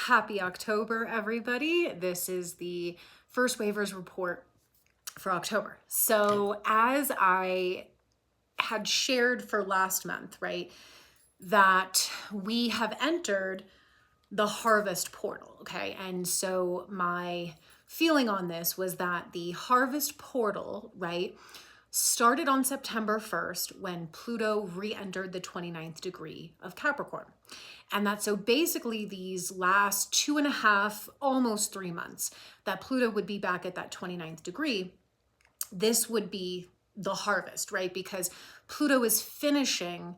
Happy October, everybody. This is the first waivers report for October. So as I had shared for last month, right, that we have entered the harvest portal, okay? And so my feeling on this was that the harvest portal, right, started on September 1st when Pluto re-entered the 29th degree of Capricorn. And that so basically these last 2.5, almost 3 months that Pluto would be back at that 29th degree, this would be the harvest, right? Because Pluto is finishing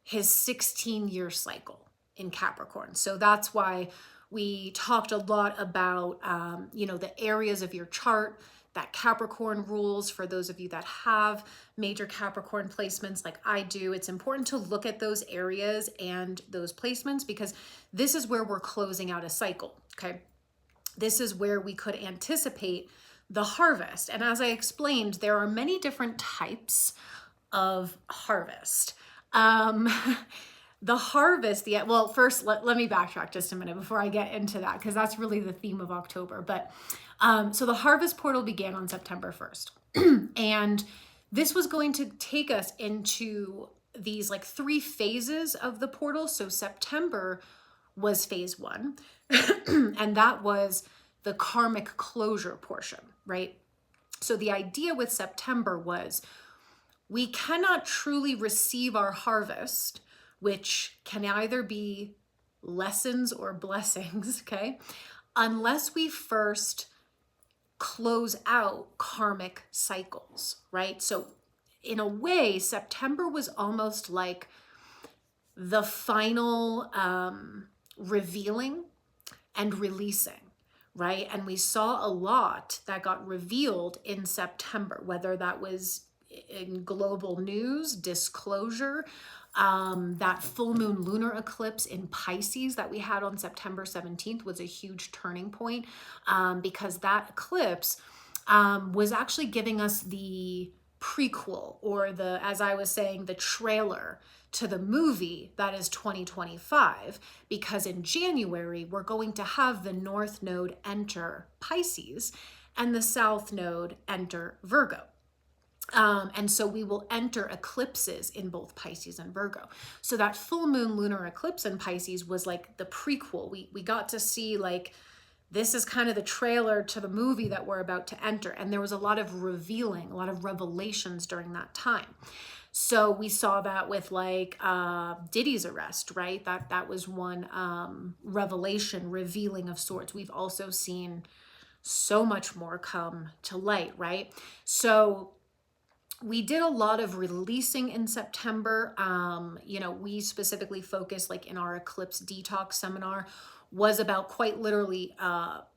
his 16-year cycle in Capricorn. So that's why we talked a lot about, the areas of your chart that Capricorn rules. For those of you that have major Capricorn placements like I do, it's important to look at those areas and those placements because this is where we're closing out a cycle, okay? This is where we could anticipate the harvest. And as I explained, there are many different types of harvest. The harvest, well, first, let me backtrack just a minute before I get into that, because that's really the theme of October. But so the harvest portal began on September 1st. And this was going to take us into these like 3 phases of the portal. So September was phase 1, and that was the karmic closure portion, right? So the idea with September was we cannot truly receive our harvest, which can either be lessons or blessings, okay, unless we first close out karmic cycles, right? So in a way, September was almost like the final revealing and releasing, right? And we saw a lot that got revealed in September, whether that was in global news, disclosure, that full moon lunar eclipse in Pisces that we had on September 17th was a huge turning point, because that eclipse was actually giving us the prequel, or the, as I was saying, the trailer to the movie that is 2025, because in January we're going to have the North Node enter Pisces and the South Node enter Virgo. And so we will enter eclipses in both Pisces and Virgo. So that full moon lunar eclipse in Pisces was like the prequel. We got to see like, this is kind of the trailer to the movie that we're about to enter. And there was a lot of revealing, a lot of revelations during that time. So we saw that with like Diddy's arrest, right? That was one revelation, revealing of sorts. We've also seen so much more come to light, right? So we did a lot of releasing in September. We specifically focused, like in our Eclipse Detox seminar, was about quite literally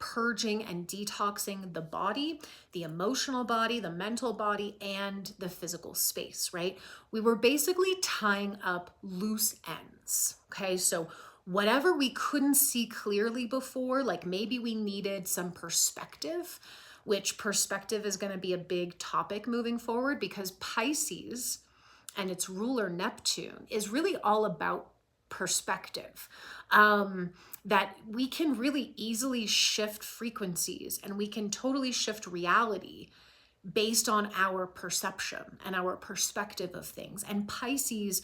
purging and detoxing the body, the emotional body, the mental body, and the physical space, right? We were basically tying up loose ends, okay? So whatever we couldn't see clearly before, like maybe we needed some perspective, which perspective is going to be a big topic moving forward, because Pisces and its ruler Neptune is really all about perspective. That we can really easily shift frequencies and we can totally shift reality based on our perception and our perspective of things. And Pisces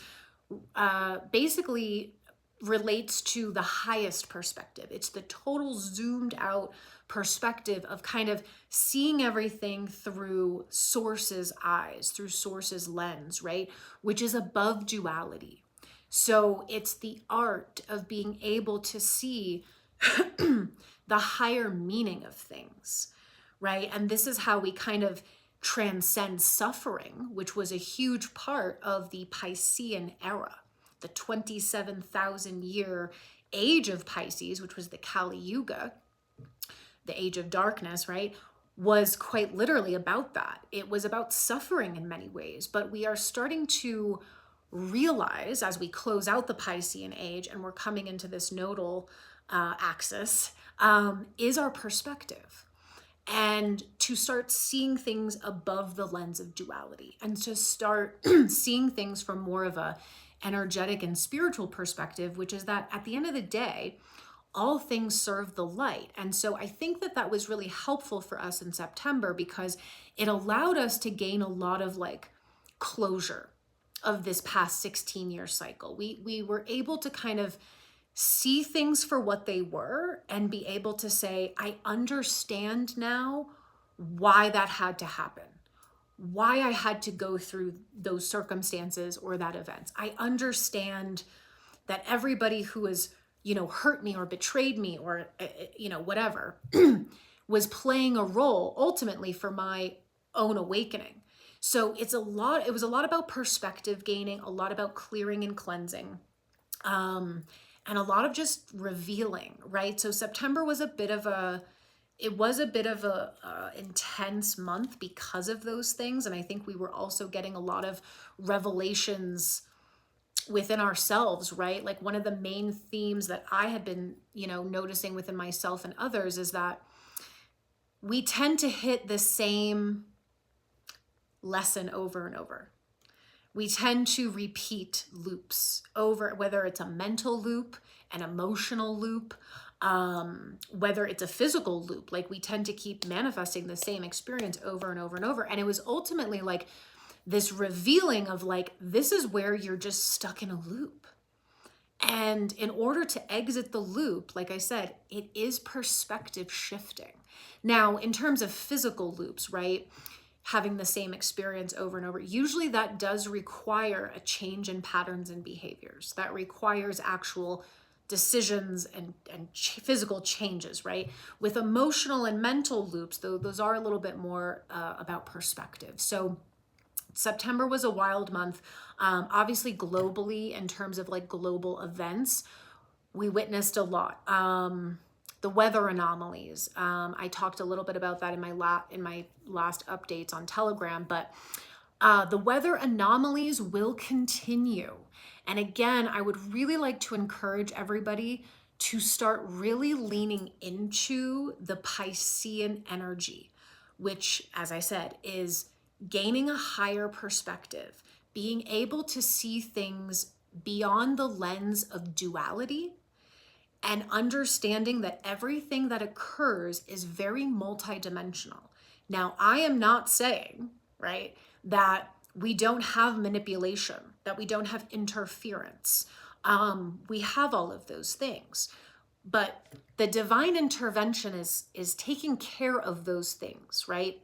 basically relates to the highest perspective. It's the total zoomed out perspective of kind of seeing everything through Source's eyes, through Source's lens, right? Which is above duality. So it's the art of being able to see the higher meaning of things, right? And this is how we kind of transcend suffering, which was a huge part of the Piscean era, the 27,000 year age of Pisces, which was the Kali Yuga, the age of darkness, right? Was quite literally about that. It was about suffering in many ways, but we are starting to realize as we close out the Piscean age and we're coming into this nodal axis, is our perspective. And to start seeing things above the lens of duality and to start seeing things from more of a energetic and spiritual perspective, which is that at the end of the day, all things serve the light. And so I think that that was really helpful for us in September because it allowed us to gain a lot of like closure of this past 16-year cycle. We were able to kind of see things for what they were and be able to say, I understand now why that had to happen, why I had to go through those circumstances or that event. I understand that everybody who has, hurt me or betrayed me or, whatever, was playing a role ultimately for my own awakening. So it was a lot about perspective gaining, a lot about clearing and cleansing, and a lot of just revealing, right? So September was a bit of a intense month because of those things. And I think we were also getting a lot of revelations within ourselves, right? Like one of the main themes that I had been, noticing within myself and others is that we tend to hit the same lesson over and over. We tend to repeat loops over, whether it's a mental loop, an emotional loop, whether it's a physical loop. Like we tend to keep manifesting the same experience over and over and over. And it was ultimately like this revealing of like, this is where you're just stuck in a loop. And in order to exit the loop, like I said, it is perspective shifting. Now, in terms of physical loops, right? Having the same experience over and over, usually that does require a change in patterns and behaviors. That requires actual decisions and physical changes, right? With emotional and mental loops, though, those are a little bit more about perspective. So September was a wild month. Obviously globally, in terms of like global events, we witnessed a lot. The weather anomalies. I talked a little bit about that in my last updates on Telegram, but the weather anomalies will continue. And again, I would really like to encourage everybody to start really leaning into the Piscean energy, which, as I said, is gaining a higher perspective, being able to see things beyond the lens of duality, and understanding that everything that occurs is very multidimensional. Now, I am not saying, right, that we don't have manipulation, that we don't have interference. We have all of those things, but the divine intervention is taking care of those things, right?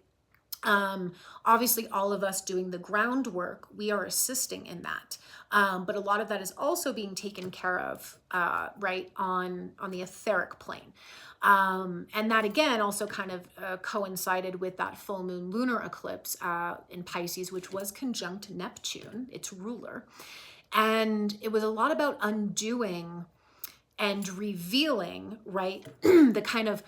Obviously, all of us doing the groundwork, we are assisting in that. But a lot of that is also being taken care of, right, on the etheric plane. And that, again, also kind of coincided with that full moon lunar eclipse in Pisces, which was conjunct Neptune, its ruler. And it was a lot about undoing and revealing, right, the kind of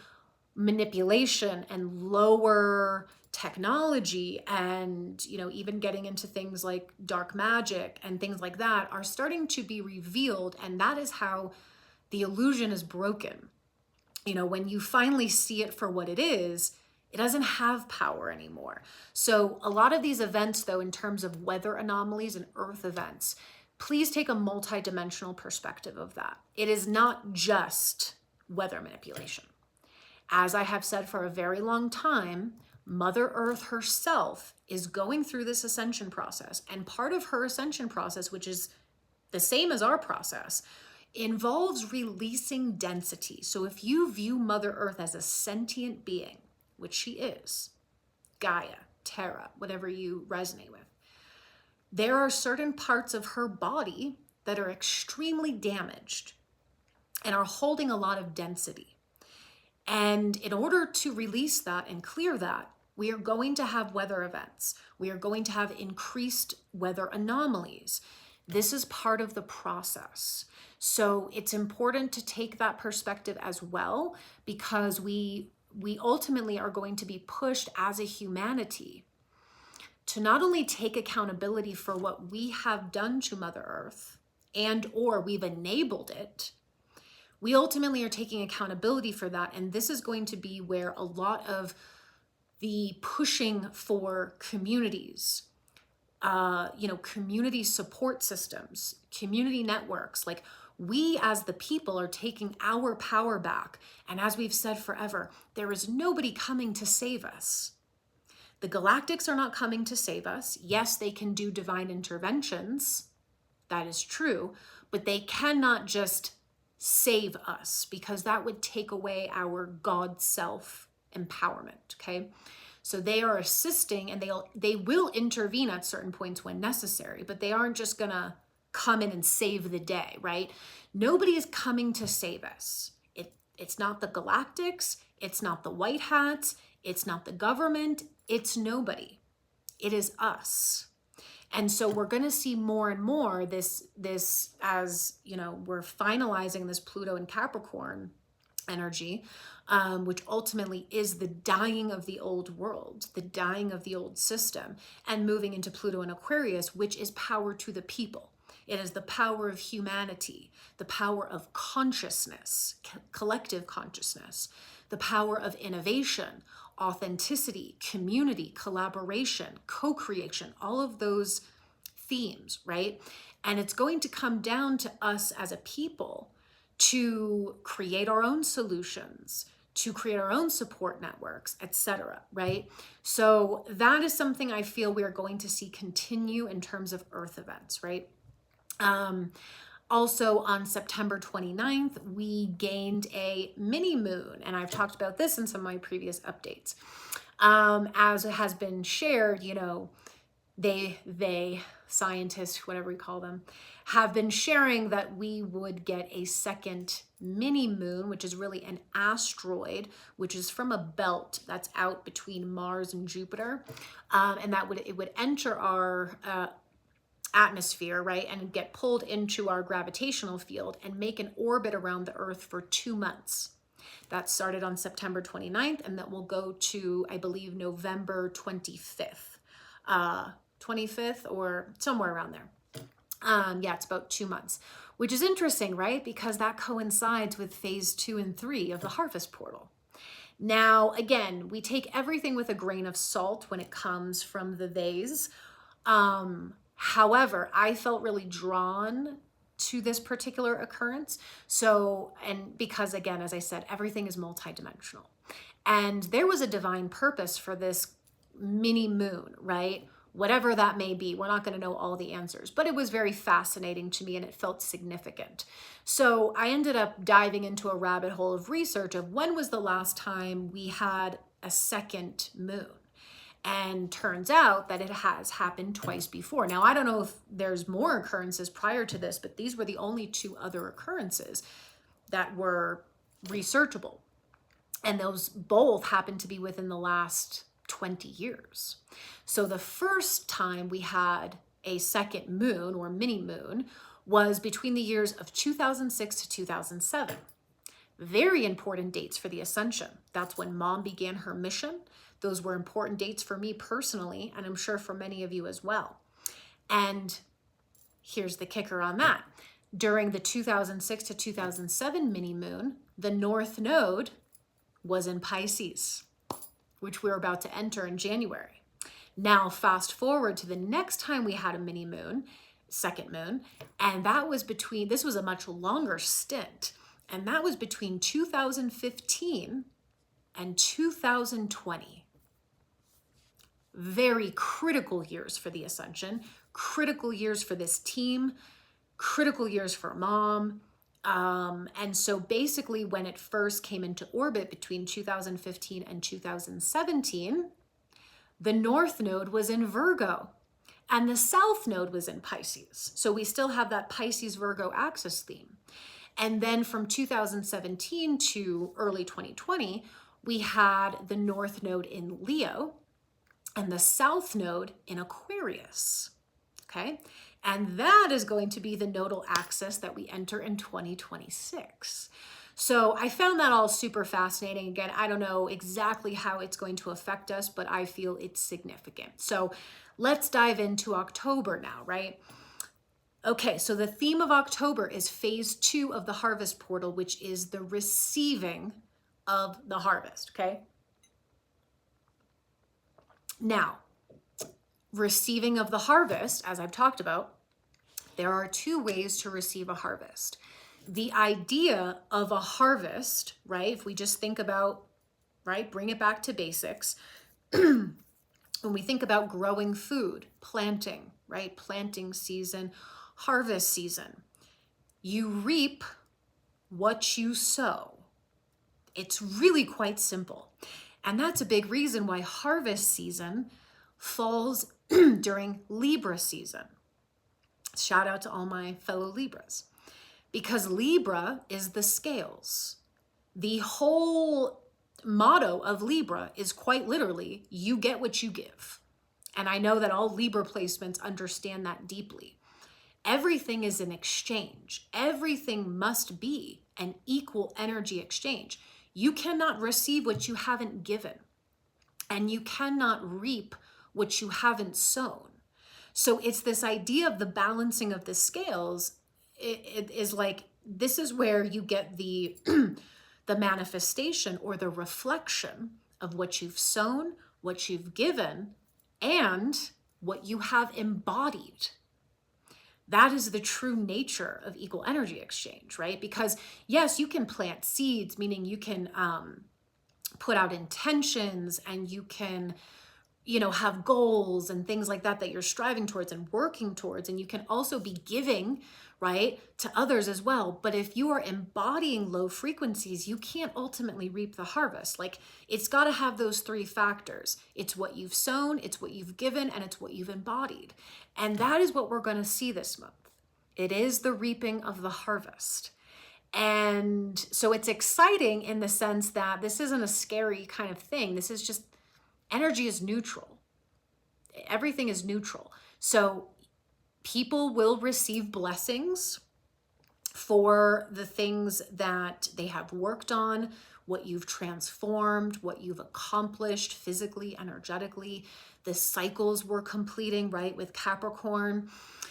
manipulation and lower technology and, even getting into things like dark magic and things like that are starting to be revealed. And that is how the illusion is broken. When you finally see it for what it is, it doesn't have power anymore. So a lot of these events, though, in terms of weather anomalies and earth events, please take a multidimensional perspective of that. It is not just weather manipulation. As I have said for a very long time, Mother Earth herself is going through this ascension process. And part of her ascension process, which is the same as our process, involves releasing density. So if you view Mother Earth as a sentient being, which she is, Gaia, Terra, whatever you resonate with, there are certain parts of her body that are extremely damaged and are holding a lot of density. And in order to release that and clear that, we are going to have weather events. We are going to have increased weather anomalies. This is part of the process. So it's important to take that perspective as well, because we ultimately are going to be pushed as a humanity to not only take accountability for what we have done to Mother Earth and or we've enabled it. We ultimately are taking accountability for that. And this is going to be where a lot of the pushing for communities, community support systems, community networks, like We as the people are taking our power back. And as we've said forever, there is nobody coming to save us. The galactics are not coming to save us. Yes, they can do divine interventions. That is true, but they cannot just save us, because that would take away our God self empowerment, okay? So they are assisting, and they will intervene at certain points when necessary, but they aren't just gonna come in and save the day, right? Nobody is coming to save us. It's not the galactics, it's not the white hats, it's not the government, it's nobody. It is us. And so we're going to see more and more this as, you know, we're finalizing this Pluto and Capricorn energy, which ultimately is the dying of the old world, the dying of the old system, and moving into Pluto and Aquarius, which is power to the people. It is the power of humanity, the power of consciousness, collective consciousness, the power of innovation, authenticity, community, collaboration, co-creation, all of those themes, right? And it's going to come down to us as a people to create our own solutions, to create our own support networks, etc., right? So that is something I feel we are going to see continue in terms of Earth events, right? Also on September 29th, we gained a mini moon, and I've talked about this in some of my previous updates. As it has been shared, you know, they, scientists, whatever we call them, have been sharing that we would get a second mini moon, which is really an asteroid, which is from a belt that's out between Mars and Jupiter. And it would enter our atmosphere, right, and get pulled into our gravitational field and make an orbit around the Earth for 2 months. That started on September 29th, and that will go to, I believe, November 25th. 25th or somewhere around there. Yeah, it's about 2 months, which is interesting, right? Because that coincides with phase 2 and 3 of the harvest portal. Now, again, we take everything with a grain of salt when it comes from the vase. However, I felt really drawn to this particular occurrence. So, and because again, as I said, everything is multidimensional. And there was a divine purpose for this mini moon, right? Whatever that may be, we're not going to know all the answers, but it was very fascinating to me and it felt significant. So I ended up diving into a rabbit hole of research of when was the last time we had a second moon. And turns out that it has happened twice before. Now, I don't know if there's more occurrences prior to this, but these were the only 2 other occurrences that were researchable. And those both happened to be within the last 20 years. So the first time we had a second moon or mini moon was between the years of 2006 to 2007. Very important dates for the ascension. That's when Mom began her mission. Those were important dates for me personally, and I'm sure for many of you as well. And here's the kicker on that. During the 2006 to 2007 mini moon, the North Node was in Pisces, which we're about to enter in January. Now, fast forward to the next time we had a mini moon, second moon, and this was a much longer stint, and that was between 2015 and 2020. Very critical years for the ascension, critical years for this team, critical years for Mom. And so basically when it first came into orbit between 2015 and 2017, the North Node was in Virgo and the South Node was in Pisces. So we still have that Pisces-Virgo axis theme. And then from 2017 to early 2020, we had the North Node in Leo and the South Node in Aquarius, okay? And that is going to be the nodal axis that we enter in 2026. So I found that all super fascinating. Again, I don't know exactly how it's going to affect us, but I feel it's significant. So let's dive into October now, right? Okay, so the theme of October is phase 2 of the harvest portal, which is the receiving of the harvest, okay? Now, receiving of the harvest, as I've talked about, there are 2 ways to receive a harvest. the idea of a harvest, right? If we just think about, right, bring it back to basics. When we think about growing food, planting, right? Planting season, harvest season. You reap what you sow. It's really quite simple. And that's a big reason why harvest season falls during Libra season. Shout out to all my fellow Libras. Because Libra is the scales. The whole motto of Libra is quite literally, you get what you give. And I know that all Libra placements understand that deeply. Everything is an exchange. Everything must be an equal energy exchange. You cannot receive what you haven't given, and you cannot reap what you haven't sown. So it's this idea of the balancing of the scales. It is like, this is where you get the the manifestation or the reflection of what you've sown, what you've given, and what you have embodied. That is the true nature of equal energy exchange, right? Because yes, you can plant seeds, meaning you can put out intentions, and you can, you know, have goals and things like that that you're striving towards and working towards. And you can also be giving, right, to others as well. But if you are embodying low frequencies, you can't ultimately reap the harvest. Like, it's got to have those three factors. It's what you've sown, it's what you've given, and it's what you've embodied. And that is what we're going to see this month. It is the reaping of the harvest. And so it's exciting in the sense that this isn't a scary kind of thing. This is just, energy is neutral. Everything is neutral. So people will receive blessings for the things that they have worked on, what you've transformed, what you've accomplished physically, energetically, the cycles we're completing, right, with Capricorn.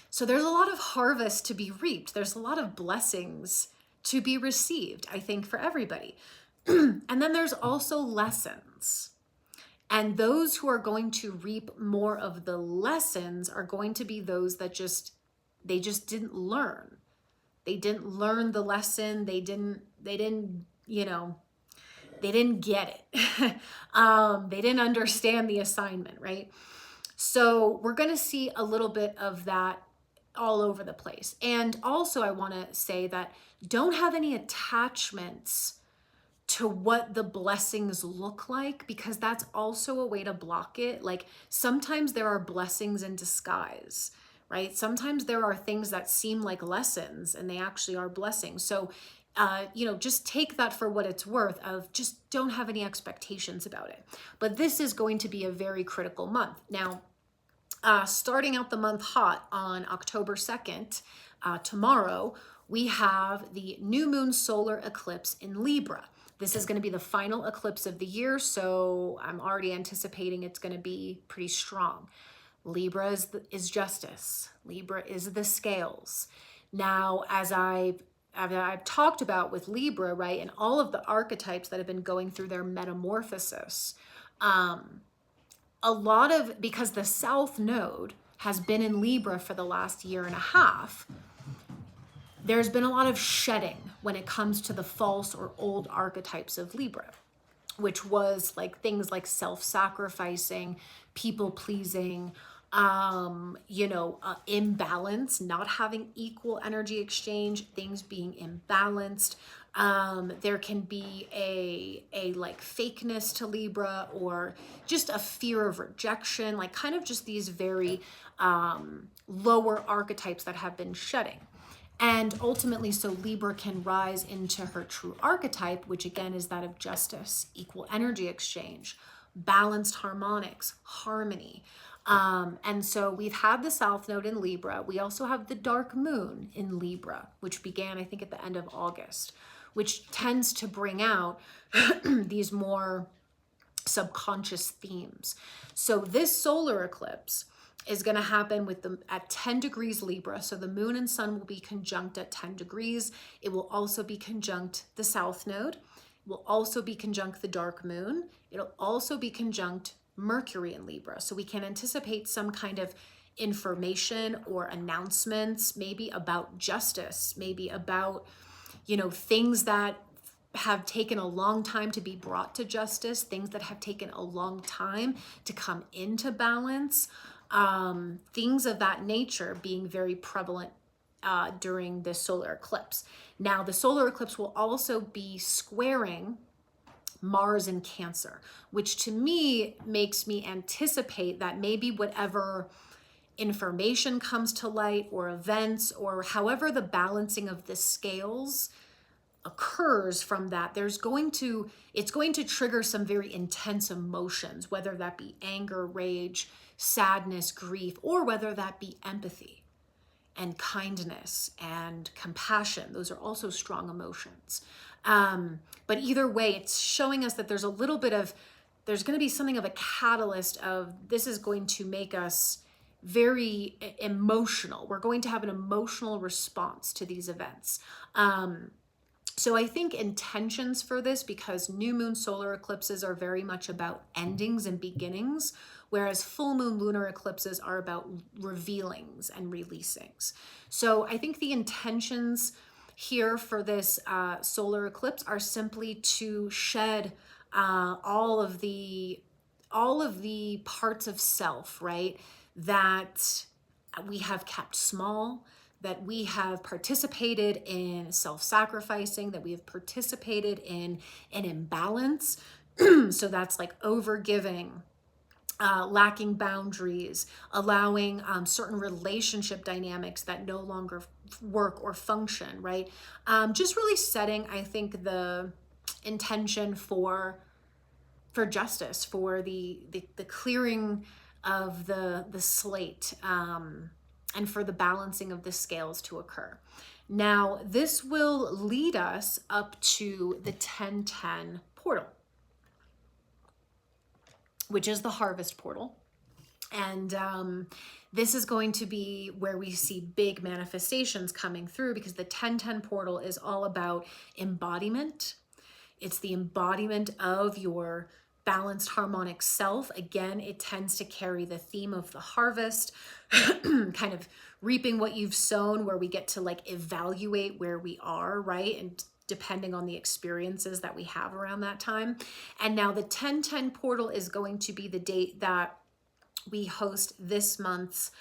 So there's a lot of harvest to be reaped. There's a lot of blessings to be received, I think, for everybody. And then there's also lessons. And those who are going to reap more of the lessons are going to be those that they just didn't learn. They didn't learn the lesson. They didn't, you know, they didn't get it. They didn't understand the assignment, right? So we're going to see a little bit of that all over the place. And also I want to say that don't have any attachments to what the blessings look like, because that's also a way to block it. Like, sometimes there are blessings in disguise, right? Sometimes there are things that seem like lessons and they actually are blessings. So, you know, just take that for what it's worth, of just don't have any expectations about it. But this is going to be a very critical month. Now, starting out the month hot on October 2nd, tomorrow, we have the new moon solar eclipse in Libra. This is going to be the final eclipse of the year, so I'm already anticipating it's going to be pretty strong. Libra is justice. Libra is the scales. Now, as I've talked about with Libra, right, and all of the archetypes that have been going through their metamorphosis, a lot of, because the South Node has been in Libra for the last year and a half, there's been a lot of shedding when it comes to the false or old archetypes of Libra, which was like things like self-sacrificing, people-pleasing, imbalance, not having equal energy exchange, things being imbalanced. There can be a like fakeness to Libra, or just a fear of rejection, like kind of just these very lower archetypes that have been shedding. And ultimately, so Libra can rise into her true archetype, which again is that of justice, equal energy exchange, balanced harmonics, harmony. And so we've had the South Node in Libra. We also have the dark moon in Libra, which began, I think, at the end of August, which tends to bring out these more subconscious themes. So this solar eclipse is going to happen at 10 degrees Libra. So the moon and sun will be conjunct at 10 degrees. It will also be conjunct the South Node. It will also be conjunct the dark moon. It'll also be conjunct Mercury in Libra. So we can anticipate some kind of information or announcements, maybe about justice, maybe about things that have taken a long time to be brought to justice, things that have taken a long time to come into balance, things of that nature being very prevalent during this solar eclipse. Now, the solar eclipse will also be squaring Mars in Cancer, which to me makes me anticipate that maybe whatever information comes to light or events or however the balancing of the scales occurs from that, it's going to trigger some very intense emotions, whether that be anger, rage, sadness, grief, or whether that be empathy and kindness and compassion. Those are also strong emotions. But either way, it's showing us that there's going to be something of a catalyst of this is going to make us very emotional. We're going to have an emotional response to these events. So I think intentions for this, because new moon solar eclipses are very much about endings and beginnings, whereas full moon lunar eclipses are about revealings and releasings. So I think the intentions here for this solar eclipse are simply to shed all of the parts of self, right, that we have kept small, that we have participated in self-sacrificing, that we have participated in an imbalance. So that's like overgiving, lacking boundaries, allowing certain relationship dynamics that no longer work or function, right? Just really setting, I think, the intention for justice, for the clearing of the slate, and for the balancing of the scales to occur. Now, this will lead us up to the 1010 portal, which is the harvest portal. And this is going to be where we see big manifestations coming through, because the 1010 portal is all about embodiment. It's the embodiment of your balanced harmonic self. Again, it tends to carry the theme of the harvest, kind of reaping what you've sown, where we get to like evaluate where we are, right? And depending on the experiences that we have around that time. And now the 1010 portal is going to be the date that we host this month's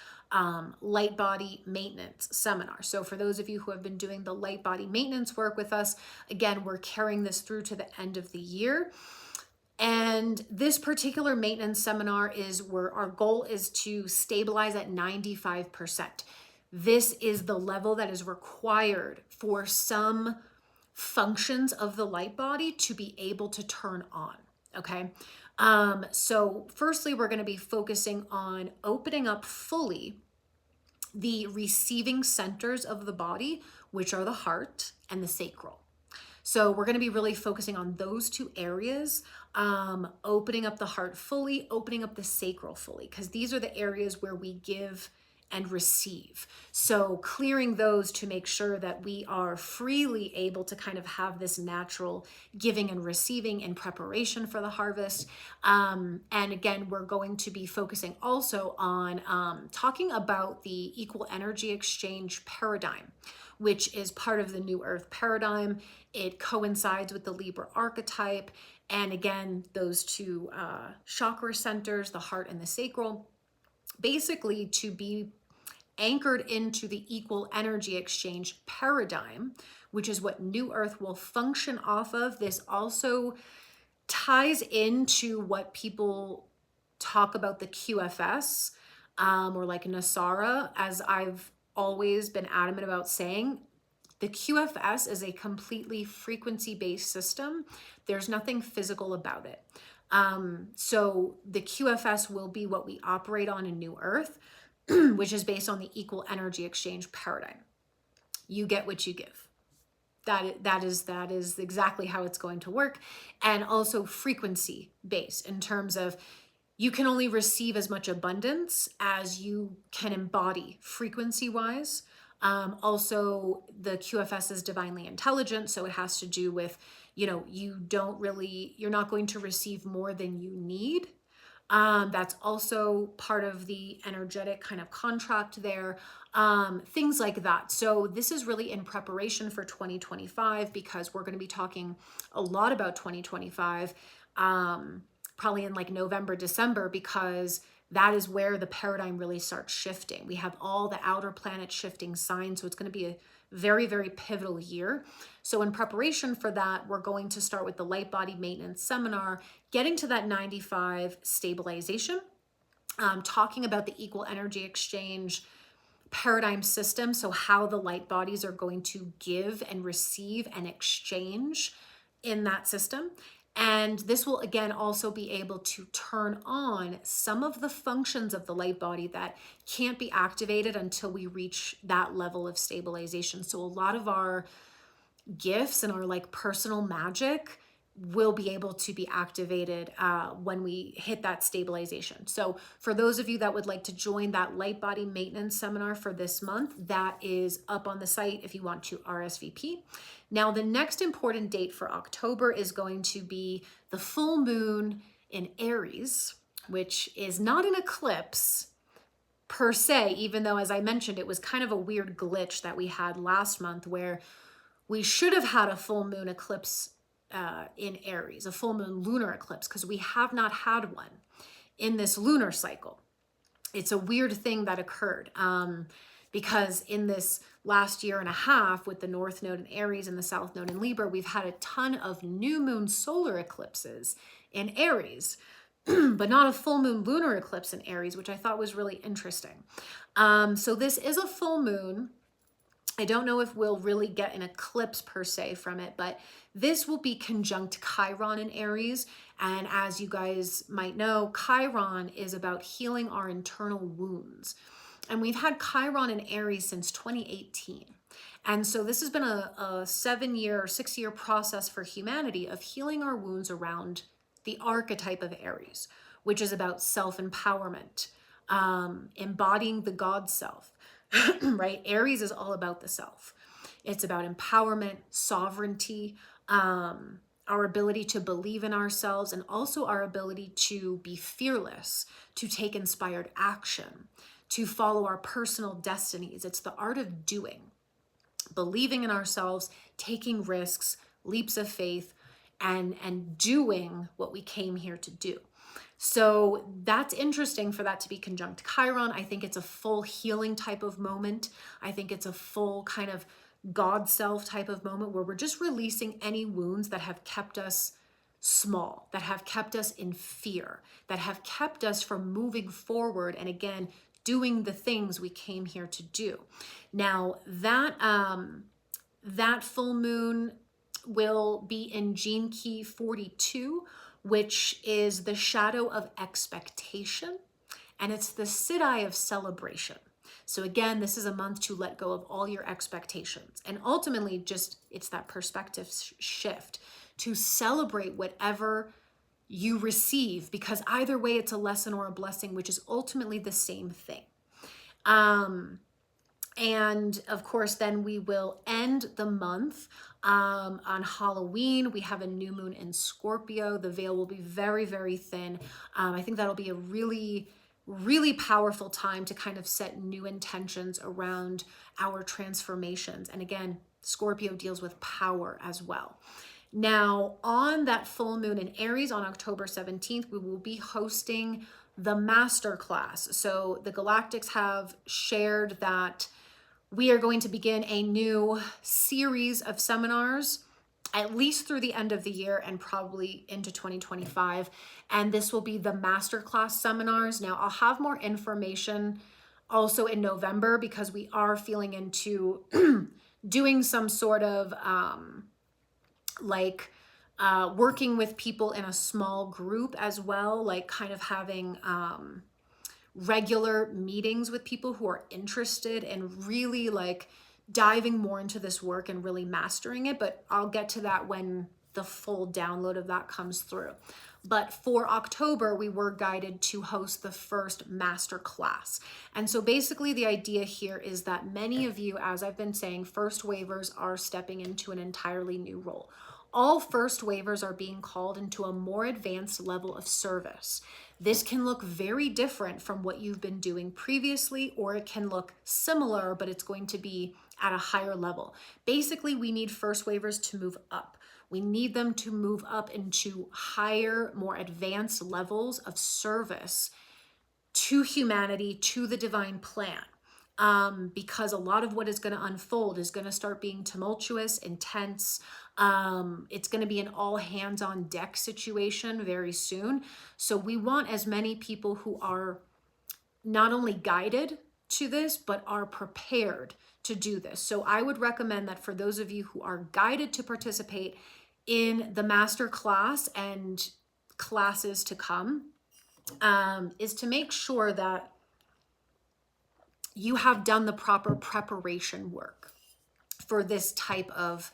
light body maintenance seminar. So for those of you who have been doing the light body maintenance work with us, again, we're carrying this through to the end of the year. And this particular maintenance seminar is where our goal is to stabilize at 95%. This is the level that is required for some functions of the light body to be able to turn on, okay? So firstly, we're going to be focusing on opening up fully the receiving centers of the body, which are the heart and the sacral. So we're going to be really focusing on those two areas, opening up the heart fully, opening up the sacral fully, because these are the areas where we give and receive. So clearing those to make sure that we are freely able to kind of have this natural giving and receiving in preparation for the harvest. And again, we're going to be focusing also on talking about the equal energy exchange paradigm, which is part of the New Earth paradigm. It coincides with the Libra archetype. And again, those two chakra centers, the heart and the sacral, basically to be anchored into the equal energy exchange paradigm, which is what New Earth will function off of. This also ties into what people talk about the QFS, or like Nasara, as I've always been adamant about saying. The QFS is a completely frequency-based system. There's nothing physical about it. So the QFS will be what we operate on in New Earth, which is based on the equal energy exchange paradigm. You get what you give. That is exactly how it's going to work. And also frequency based, in terms of you can only receive as much abundance as you can embody frequency wise. Also, the QFS is divinely intelligent, so it has to do with, you're not going to receive more than you need. That's also part of the energetic kind of contract there, things like that. So this is really in preparation for 2025, because we're going to be talking a lot about 2025, probably in like November, December, because that is where the paradigm really starts shifting. We have all the outer planet shifting signs, so it's going to be a very, very pivotal year. So in preparation for that, we're going to start with the light body maintenance seminar, getting to that 95 stabilization, talking about the equal energy exchange paradigm system. So how the light bodies are going to give and receive and exchange in that system. And this will again also be able to turn on some of the functions of the light body that can't be activated until we reach that level of stabilization. So a lot of our gifts and our like personal magic will be able to be activated when we hit that stabilization. So for those of you that would like to join that light body maintenance seminar for this month, that is up on the site if you want to RSVP. Now, the next important date for October is going to be the full moon in Aries, which is not an eclipse per se, even though, as I mentioned, it was kind of a weird glitch that we had last month where we should have had a full moon eclipse in Aries, a full moon lunar eclipse, because we have not had one in this lunar cycle. It's a weird thing that occurred because in this last year and a half with the North Node in Aries and the South Node in Libra, we've had a ton of new moon solar eclipses in Aries, but not a full moon lunar eclipse in Aries, which I thought was really interesting. So this is a full moon. I don't know if we'll really get an eclipse per se from it, but this will be conjunct Chiron in Aries. And as you guys might know, Chiron is about healing our internal wounds. And we've had Chiron in Aries since 2018. And so this has been a 7-year or 6-year process for humanity of healing our wounds around the archetype of Aries, which is about self-empowerment, embodying the God self. Right? Aries is all about the self. It's about empowerment, sovereignty, our ability to believe in ourselves, and also our ability to be fearless, to take inspired action, to follow our personal destinies. It's the art of doing, believing in ourselves, taking risks, leaps of faith, and doing what we came here to do. So that's interesting for that to be conjunct Chiron. I think it's a full healing type of moment. I think it's a full kind of God self type of moment where we're just releasing any wounds that have kept us small, that have kept us in fear, that have kept us from moving forward and again, doing the things we came here to do. Now that full moon will be in Gene Key 42, which is the shadow of expectation, and it's the Siddhi of celebration. So again, this is a month to let go of all your expectations, and ultimately just it's that perspective shift to celebrate whatever you receive, because either way it's a lesson or a blessing, which is ultimately the same thing. And of course, then we will end the month on Halloween. We have a new moon in Scorpio. The veil will be very, very thin. I think that'll be a really, really powerful time to kind of set new intentions around our transformations. And again, Scorpio deals with power as well. Now, on that full moon in Aries on October 17th, we will be hosting the Masterclass. So the Galactics have shared that we are going to begin a new series of seminars, at least through the end of the year and probably into 2025. And this will be the Masterclass seminars. Now, I'll have more information also in November because we are feeling into doing some sort of working with people in a small group as well, like kind of having regular meetings with people who are interested in really like diving more into this work and really mastering it. But I'll get to that when the full download of that comes through. But for October, we were guided to host the first master class. And so basically the idea here is that many of you, as I've been saying, first wavers are stepping into an entirely new role. all first wavers are being called into a more advanced level of service. This can look very different from what you've been doing previously, or it can look similar, but it's going to be at a higher level. Basically, we need first wavers to move up. We need them to move up into higher, more advanced levels of service to humanity, to the divine plan. Because a lot of what is going to unfold is going to start being tumultuous, intense. It's going to be an all hands on deck situation very soon. So we want as many people who are not only guided to this, but are prepared to do this. So I would recommend that for those of you who are guided to participate in the master class and classes to come, is to make sure that you have done the proper preparation work for this type of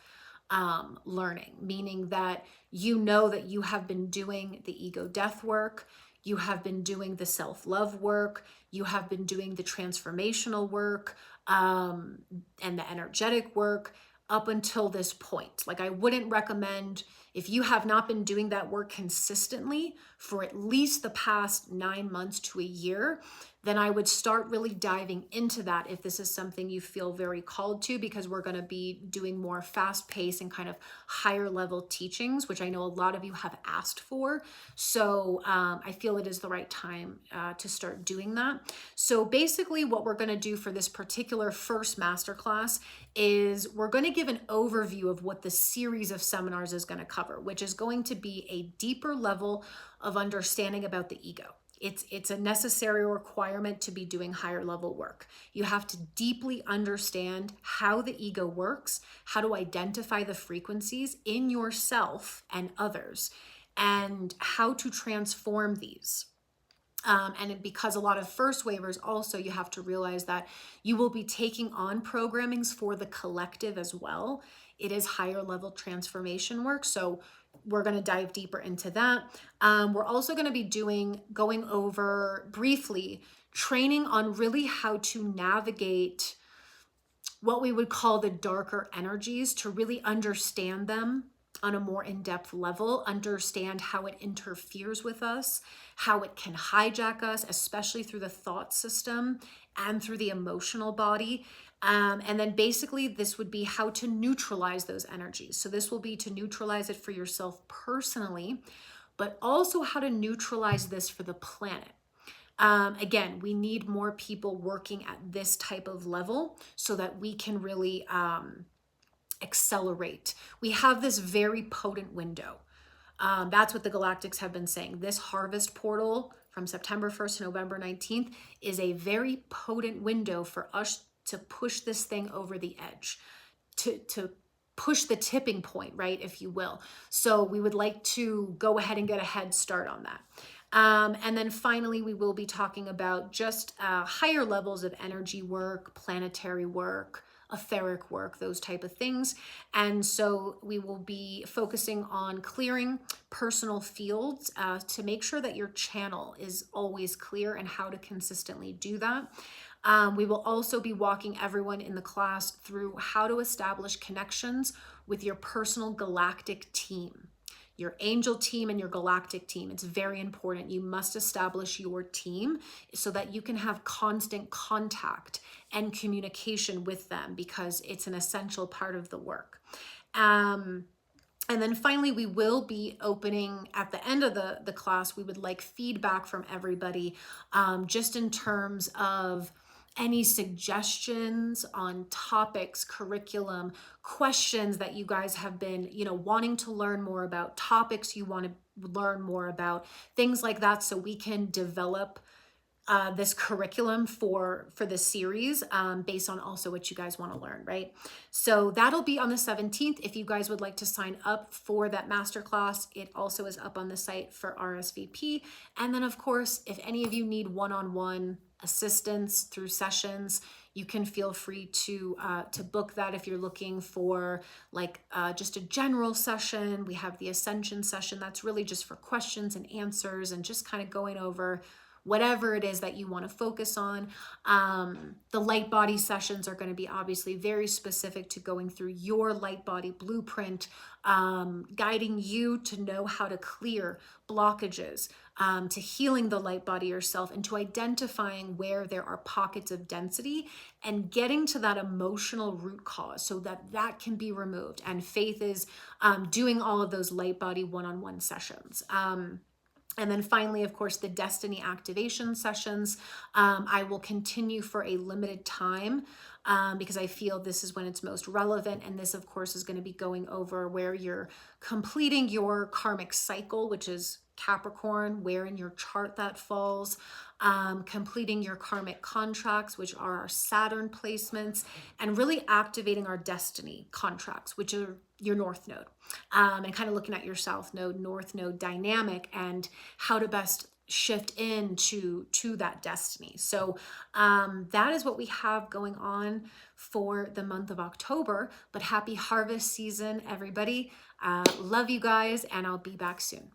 learning, meaning that you know that you have been doing the ego death work, you have been doing the self-love work, you have been doing the transformational work, and the energetic work up until this point. Like, I wouldn't recommend, if you have not been doing that work consistently for at least the past 9 months to a year, then I would start really diving into that if this is something you feel very called to, because we're going to be doing more fast paced and kind of higher level teachings, which I know a lot of you have asked for. So I feel it is the right time to start doing that. So basically what we're going to do for this particular first masterclass is we're going to give an overview of what the series of seminars is going to cover, which is going to be a deeper level of understanding about the ego. It's a necessary requirement to be doing higher level work. You have to deeply understand how the ego works, how to identify the frequencies in yourself and others, and how to transform these. And because a lot of first wavers also, you have to realize that you will be taking on programmings for the collective as well. It is higher level transformation work. So we're going to dive deeper into that. We're also going to be going over briefly training on really how to navigate what we would call the darker energies, to really understand them on a more in-depth level, understand how it interferes with us, how it can hijack us, especially through the thought system and through the emotional body. And then basically this would be how to neutralize those energies. So this will be to neutralize it for yourself personally, but also how to neutralize this for the planet. Again, we need more people working at this type of level so that we can really accelerate. We have this very potent window. That's what the Galactics have been saying. This harvest portal from September 1st to November 19th is a very potent window for us to push this thing over the edge, to push the tipping point, right, if you will. So we would like to go ahead and get a head start on that. And then finally, we will be talking about just higher levels of energy work, planetary work, etheric work, those type of things. And so we will be focusing on clearing personal fields to make sure that your channel is always clear and how to consistently do that. We will also be walking everyone in the class through how to establish connections with your personal galactic team, your angel team and your galactic team. It's very important. You must establish your team so that you can have constant contact and communication with them, because it's an essential part of the work. And then finally, we will be opening at the end of the class. We would like feedback from everybody, just in terms of any suggestions on topics, curriculum, questions that you guys have been, wanting to learn more about, topics you want to learn more about, things like that, so we can develop this curriculum for this series based on also what you guys want to learn, right? So that'll be on the 17th. If you guys would like to sign up for that masterclass, it also is up on the site for RSVP. And then of course, if any of you need one-on-one assistance through sessions, you can feel free to book that. If you're looking for just a general session, we have the Ascension session. That's really just for questions and answers and just kind of going over whatever it is that you want to focus on. The light body sessions are going to be obviously very specific to going through your light body blueprint, guiding you to know how to clear blockages, to healing the light body yourself, and to identifying where there are pockets of density and getting to that emotional root cause so that that can be removed. And Faith is doing all of those light body one-on-one sessions. And then finally, of course, the destiny activation sessions. I will continue for a limited time because I feel this is when it's most relevant. And this, of course, is going to be going over where you're completing your karmic cycle, which is Capricorn, where in your chart that falls, completing your karmic contracts, which are our Saturn placements, and really activating our destiny contracts, which are your North Node, and kind of looking at your South Node, North Node dynamic and how to best shift into that destiny. So that is what we have going on for the month of October. But happy harvest season, everybody. Love you guys, and I'll be back soon.